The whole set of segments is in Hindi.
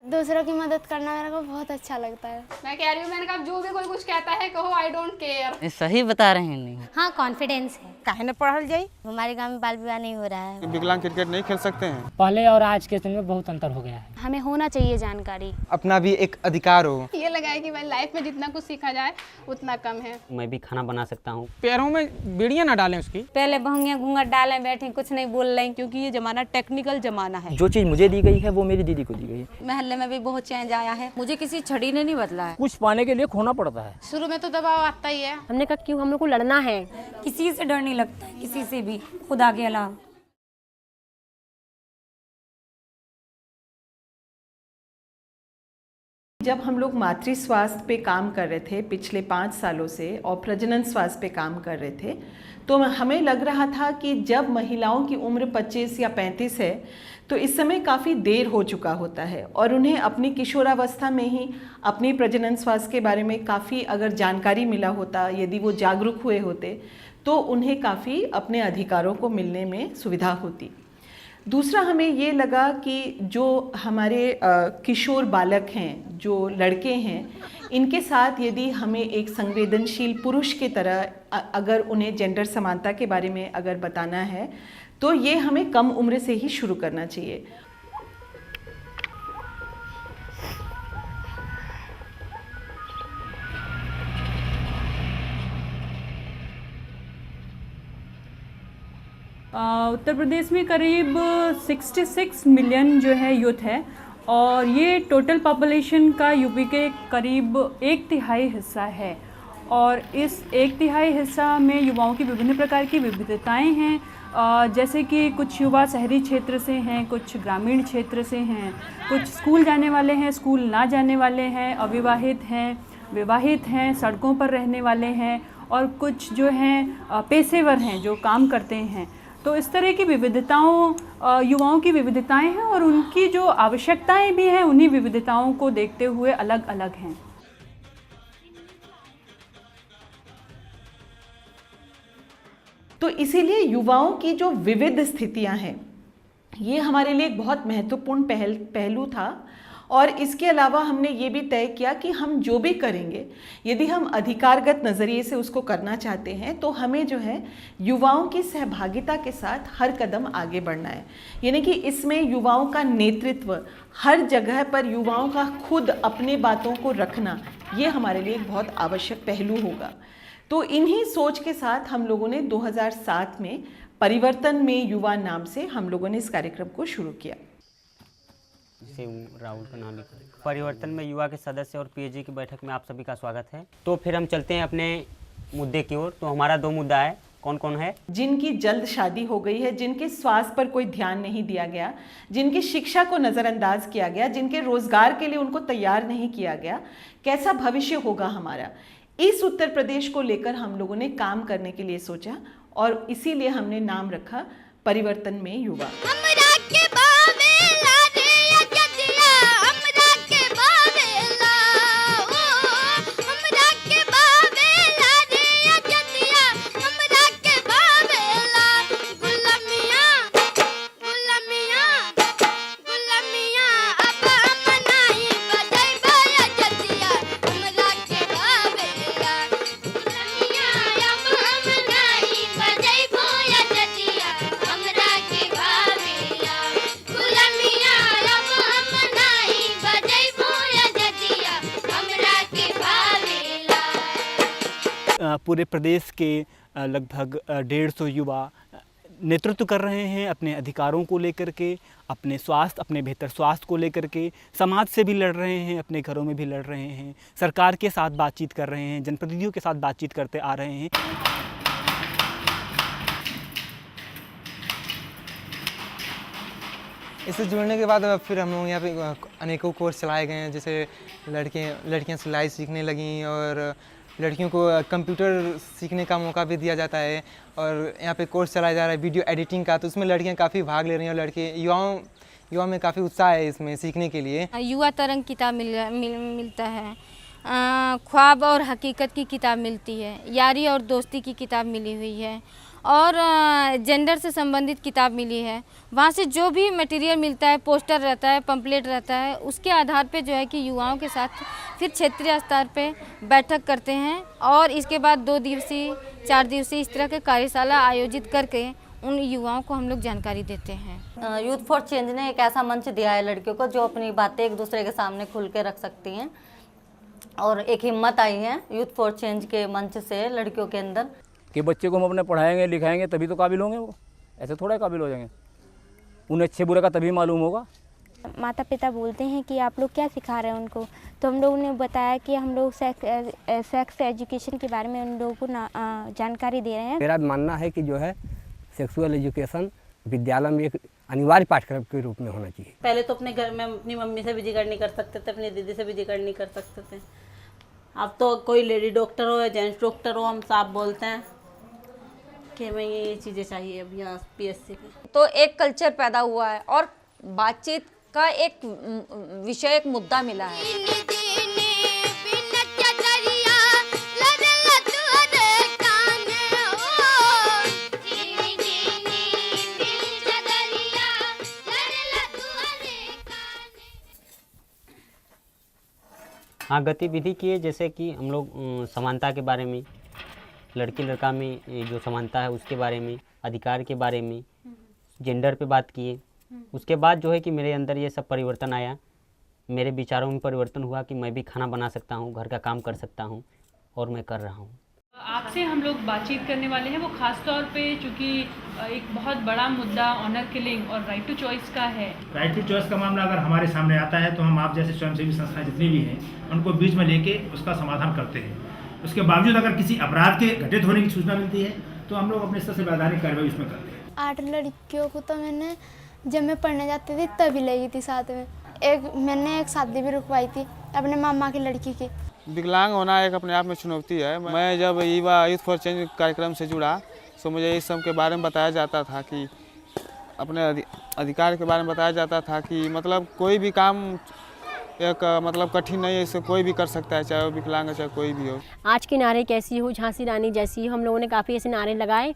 दूसरों की मदद करना मेरे को बहुत अच्छा लगता है। मैं कह रही हूँ, मैंने कहा जो भी कोई कुछ कहता है कहो आई डोंट केयर। सही बता रहे हैं। नहीं हाँ, कॉन्फिडेंस है। काहे न पढ़ल जाई। हमारे गांव में बाल विवाह नहीं हो रहा है। विकलांग क्रिकेट नहीं खेल सकते हैं। पहले और आज के समय में बहुत अंतर हो गया है। हमें होना चाहिए जानकारी। अपना भी एक अधिकार हो। ये लगा है कि भाई लाइफ में जितना कुछ सीखा जाए उतना कम है। मैं भी खाना बना सकता हूँ। पैरों में बीड़ियां ना डालें उसकी। पहले बहुएं घूंघट डालें बैठे कुछ नहीं बोल रही, क्योंकि ये जमाना टेक्निकल जमाना है। जो चीज़ मुझे दी गई है वो मेरी दीदी को दी गई है। महल्ले में भी बहुत चेंज आया है। मुझे किसी छड़ी ने नहीं बदला है। कुछ पाने के लिए खोना पड़ता है। शुरू में तो दबाव आता ही है। हमने कहा क्यों हम लोग को लड़ना है। किसी से डर नहीं लगता है, किसी से भी, खुदा के अलावा। जब हम लोग मातृ स्वास्थ्य पे काम कर रहे थे पिछले 5 सालों से और प्रजनन स्वास्थ्य पे काम कर रहे थे, तो हमें लग रहा था कि जब महिलाओं की उम्र 25 या 35 है तो इस समय काफ़ी देर हो चुका होता है और उन्हें अपनी किशोरावस्था में ही अपनी प्रजनन स्वास्थ्य के बारे में काफ़ी अगर जानकारी मिला होता, यदि वो जागरूक हुए होते, तो उन्हें काफ़ी अपने अधिकारों को मिलने में सुविधा होती। दूसरा, हमें ये लगा कि जो हमारे किशोर बालक हैं, जो लड़के हैं, इनके साथ यदि हमें एक संवेदनशील पुरुष की तरह अगर उन्हें जेंडर समानता के बारे में अगर बताना है तो ये हमें कम उम्र से ही शुरू करना चाहिए। उत्तर प्रदेश में करीब 66 मिलियन जो है यूथ है और ये टोटल पॉपुलेशन का यूपी के करीब 1/3 हिस्सा है। और इस 1/3 हिस्सा में युवाओं की विभिन्न प्रकार की विविधताएं हैं, जैसे कि कुछ युवा शहरी क्षेत्र से हैं, कुछ ग्रामीण क्षेत्र से हैं, कुछ स्कूल जाने वाले हैं, स्कूल ना जाने वाले हैं, अविवाहित हैं, विवाहित हैं, सड़कों पर रहने वाले हैं और कुछ जो हैं पेशेवर हैं जो काम करते हैं। तो इस तरह की विविधताओं युवाओं की विविधताएं हैं और उनकी जो आवश्यकताएं भी हैं उन्हीं विविधताओं को देखते हुए अलग अलग हैं। तो इसीलिए युवाओं की जो विविध स्थितियां हैं ये हमारे लिए एक बहुत महत्वपूर्ण पहलू था। और इसके अलावा हमने ये भी तय किया कि हम जो भी करेंगे, यदि हम अधिकारगत नज़रिए से उसको करना चाहते हैं तो हमें जो है युवाओं की सहभागिता के साथ हर कदम आगे बढ़ना है। यानी कि इसमें युवाओं का नेतृत्व, हर जगह पर युवाओं का खुद अपने बातों को रखना, ये हमारे लिए एक बहुत आवश्यक पहलू होगा। तो इन्हीं सोच के साथ हम लोगों ने 2007 में परिवर्तन में युवा नाम से हम लोगों ने इस कार्यक्रम को शुरू किया। राहुल का नाम लिखा। परिवर्तन में युवा के सदस्य और पीएचडी की बैठक में आप सभी का स्वागत है। तो फिर हम चलते हैं अपने मुद्दे की ओर। तो हमारा 2 मुद्दा है। कौन कौन है? जिनकी जल्द शादी हो गई है, जिनके स्वास्थ्य पर कोई ध्यान नहीं दिया गया, जिनकी शिक्षा को नज़रअंदाज किया गया, जिनके रोजगार के लिए उनको तैयार नहीं किया गया, कैसा भविष्य होगा हमारा। इस उत्तर प्रदेश को लेकर हम लोगों ने काम करने के लिए सोचा और इसीलिए हमने नाम रखा परिवर्तन में युवा। पूरे प्रदेश के लगभग 150 युवा नेतृत्व कर रहे हैं अपने अधिकारों को लेकर के, अपने स्वास्थ्य, अपने बेहतर स्वास्थ्य को लेकर के, समाज से भी लड़ रहे हैं, अपने घरों में भी लड़ रहे हैं, सरकार के साथ बातचीत कर रहे हैं, जनप्रतिनिधियों के साथ बातचीत करते आ रहे हैं। इससे जुड़ने के बाद फिर हम लोग यहाँ पे अनेकों कोर्स चलाए गए हैं, जैसे लड़कियाँ सिलाई सीखने लगीं और लड़कियों को कंप्यूटर सीखने का मौका भी दिया जाता है और यहाँ पे कोर्स चलाया जा रहा है वीडियो एडिटिंग का। तो उसमें लड़कियाँ काफ़ी भाग ले रही हैं और लड़के युवाओं में काफ़ी उत्साह है इसमें सीखने के लिए। युवा तरंग किताब मिलता है, ख्वाब और हकीकत की किताब मिलती है, यारी और दोस्ती की किताब मिली हुई है और जेंडर से संबंधित किताब मिली है। वहाँ से जो भी मटेरियल मिलता है, पोस्टर रहता है, पंपलेट रहता है, उसके आधार पे जो है कि युवाओं के साथ फिर क्षेत्रीय स्तर पे बैठक करते हैं और इसके बाद 2 दिवसीय 4 दिवसीय इस तरह के कार्यशाला आयोजित करके उन युवाओं को हम लोग जानकारी देते हैं। यूथ फॉर चेंज ने एक ऐसा मंच दिया है लड़कियों को जो अपनी बातें एक दूसरे के सामने खुल के रख सकती हैं और एक हिम्मत आई है यूथ फॉर चेंज के मंच से लड़कियों के अंदर कि बच्चे को हम अपने पढ़ाएंगे लिखाएंगे तभी तो काबिल होंगे, वो ऐसे थोड़ा काबिल हो जाएंगे। उन्हें अच्छे बुरे का तभी मालूम होगा। माता पिता बोलते हैं कि आप लोग क्या सिखा रहे हैं उनको, तो हम लोगों ने बताया कि हम लोग सेक्स एजुकेशन के बारे में उन लोगों को जानकारी दे रहे हैं। मेरा मानना है कि जो है सेक्सुअल एजुकेशन विद्यालय में एक अनिवार्य पाठ्यक्रम के रूप में होना चाहिए। पहले तो अपने घर में अपनी मम्मी से भी जिक्र नहीं कर सकते थे, अपनी दीदी से भी जिक्र नहीं कर सकते थे। अब तो कोई लेडी डॉक्टर हो या जेंट्स डॉक्टर हो, हम साफ बोलते हैं कि हमें ये चीज़ें चाहिए अब यहाँ PSC की। तो एक कल्चर पैदा हुआ है और बातचीत का एक विषय, एक मुद्दा मिला है। हाँ, गतिविधि किए जैसे कि हम लोग समानता के बारे में, लड़की लड़का में जो समानता है उसके बारे में, अधिकार के बारे में, जेंडर पे बात किए। उसके बाद जो है कि मेरे अंदर ये सब परिवर्तन आया, मेरे विचारों में परिवर्तन हुआ कि मैं भी खाना बना सकता हूँ, घर का काम कर सकता हूँ और मैं कर रहा हूँ। आपसे हम लोग बातचीत करने वाले हैं वो ख़ास तौर पे चूँकि एक बहुत बड़ा मुद्दा ऑनर किलिंग और राइट टू चॉइस का है। राइट टू चॉइस का मामला अगर हमारे सामने आता है तो हम आप जैसे स्वयंसेवी संस्थाएं जितनी भी हैं उनको बीच में लेके उसका समाधान करते हैं। उसके बावजूद अगर किसी अपराध के घटित होने की सूचना मिलती है तो हम लोग अपने स्तर से वैधानिक कार्रवाई उसमें करते हैं। 8 लड़कियों को तो मैंने जब मैं पढ़ने जाती थी तभी लगी थी साथ में। मैंने एक शादी भी रुकवाई थी अपने मामा की लड़की की। विकलांग होना एक अपने आप में चुनौती है। मैं जब युवा यूथ फॉर चेंज कार्यक्रम से जुड़ा तो मुझे इस सब के बारे में बताया जाता था कि अपने अधिकार के बारे में बताया जाता था कि मतलब कोई भी काम एक मतलब कठिन नहीं है, इसे कोई भी कर सकता है, चाहे वो विकलांग हो चाहे कोई भी हो। आज के नारे कैसी हो, झांसी रानी जैसी हो, हम लोगों ने काफ़ी ऐसे नारे लगाए।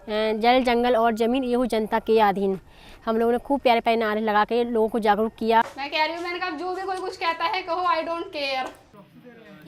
जल जंगल और ज़मीन ये हो जनता के अधीन। हम लोगों ने खूब प्यारे प्यारे नारे लगा के लोगों को जागरूक किया। मैं कह रही हूँ, मैंने कहा जो भी कोई कुछ कहता है कहो आई डोंट केयर।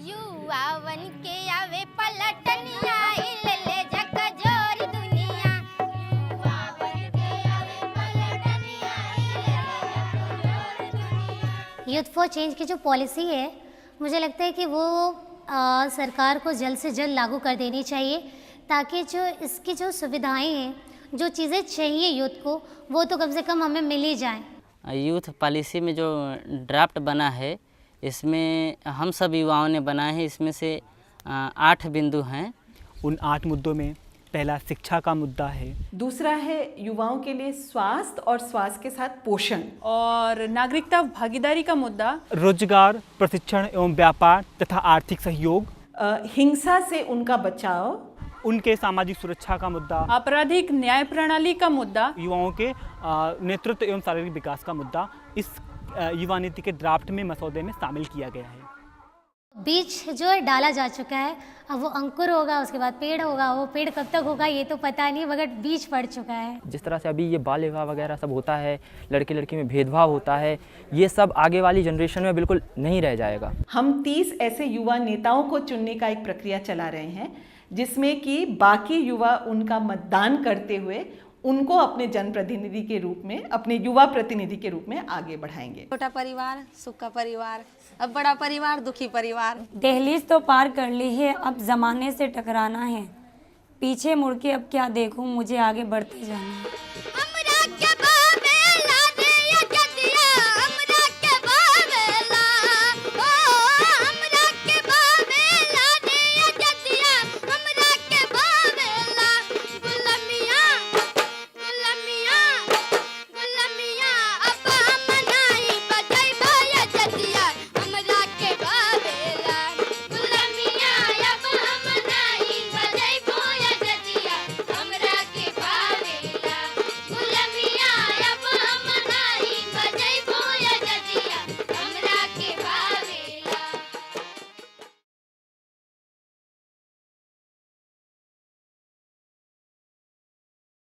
युवा बन के आवे पलटनिया ले जग जोर दुनिया, युवा बन के आवे पलटनिया ले जग जोर दुनिया। यूथ फॉर चेंज की जो पॉलिसी है मुझे लगता है कि वो सरकार को जल्द से जल्द लागू कर देनी चाहिए ताकि जो इसकी जो सुविधाएं हैं, जो चीज़ें चाहिए यूथ को, वो तो कम से कम हमें मिल ही जाए। यूथ पॉलिसी में जो ड्राफ्ट बना है इसमें हम सब युवाओं ने बनाए हैं। इसमें से 8 बिंदु हैं। उन 8 मुद्दों में पहला शिक्षा का मुद्दा है, दूसरा है युवाओं के लिए स्वास्थ्य और स्वास्थ्य के साथ पोषण, और नागरिकता भागीदारी का मुद्दा, रोजगार, प्रशिक्षण एवं व्यापार तथा आर्थिक सहयोग, हिंसा से उनका बचाव, उनके सामाजिक सुरक्षा का मुद्दा, आपराधिक न्याय प्रणाली का मुद्दा, युवाओं के नेतृत्व एवं शारीरिक विकास का मुद्दा इस युवा नीति के ड्राफ्ट में मसौदे में शामिल किया गया है। बीज जो है डाला जा चुका है, अब वो अंकुर होगा, उसके बाद पेड़ होगा। वो पेड़ कब तक होगा ये तो पता नहीं, मगर बीज पड़ चुका है। जिस तरह से अभी ये बाल विवाह वगैरह सब होता है, लड़के लड़की में भेदभाव होता है, ये सब आगे वाली जनरेशन में बिल्कुल नहीं रह जाएगा। हम 30 ऐसे युवा नेताओं को चुनने का एक प्रक्रिया चला रहे हैं जिसमें कि बाकी युवा उनका मतदान करते हुए उनको अपने जनप्रतिनिधि के रूप में, अपने युवा प्रतिनिधि के रूप में आगे बढ़ाएंगे। छोटा परिवार सुख का परिवार, अब बड़ा परिवार दुखी परिवार। दहलीज तो पार कर ली है, अब ज़माने से टकराना है। पीछे मुड़ के अब क्या देखूं, मुझे आगे बढ़ते जाना है।